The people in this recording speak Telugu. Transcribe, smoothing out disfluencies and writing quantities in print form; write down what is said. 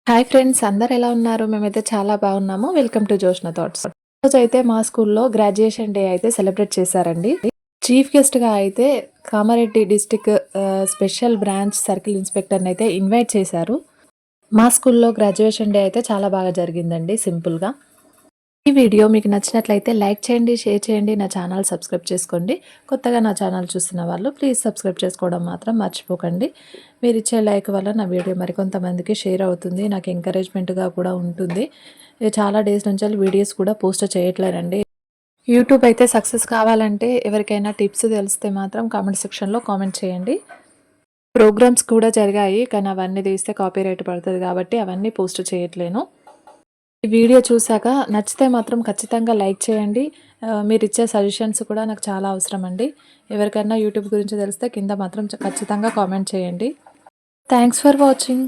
హాయ్ ఫ్రెండ్స్, అందరు ఎలా ఉన్నారు? మేమైతే చాలా బాగున్నాము. Welcome to Joshna thoughts. రోజైతే మా స్కూల్లో గ్రాడ్యుయేషన్ డే అయితే సెలబ్రేట్ చేశారండి. చీఫ్ గెస్ట్‌గా అయితే Kamareddy district special branch circle ఇన్స్‌పెక్టర్‌ని అయితే ఇన్వైట్ చేశారు. మా స్కూల్లో గ్రాడ్యుయేషన్ డే అయితే చాలా బాగా జరిగిందండి సింపుల్‌గా. ఈ వీడియో మీకు నచ్చినట్లయితే లైక్ చేయండి, షేర్ చేయండి, నా ఛానల్ సబ్స్క్రైబ్ చేసుకోండి. కొత్తగా నా ఛానల్ చూస్తున్న వాళ్ళు ప్లీజ్ సబ్స్క్రైబ్ చేసుకోవడం మాత్రం మర్చిపోకండి. మీరిచ్చే లైక్ వల్ల నా వీడియో మరికొంతమందికి షేర్ అవుతుంది. నాకు ఎంకరేజ్మెంట్‌గా కూడా ఉంటుంది. చాలా డేస్ నుంచి వీడియోస్ కూడా పోస్ట్ చేయట్లేదండి. యూట్యూబ్ అయితే సక్సెస్ కావాలంటే ఎవరికైనా టిప్స్ తెలిస్తే మాత్రం కామెంట్ సెక్షన్‌లో కామెంట్ చేయండి. ప్రోగ్రామ్స్ కూడా జరిగాయి. కానీ అవన్నీ తీస్తే కాపీరైట్ పడుతుంది కాబట్టి అవన్నీ పోస్ట్ చేయట్లేను. ఈ వీడియో చూసాక నచ్చితే మాత్రం ఖచ్చితంగా లైక్ చేయండి. మీరిచ్చే సజెషన్స్ కూడా నాకు చాలా అవసరం అండి. ఎవరికైనా యూట్యూబ్ గురించి తెలిస్తే కింద మాత్రం ఖచ్చితంగా కామెంట్ చేయండి. Thanks for watching.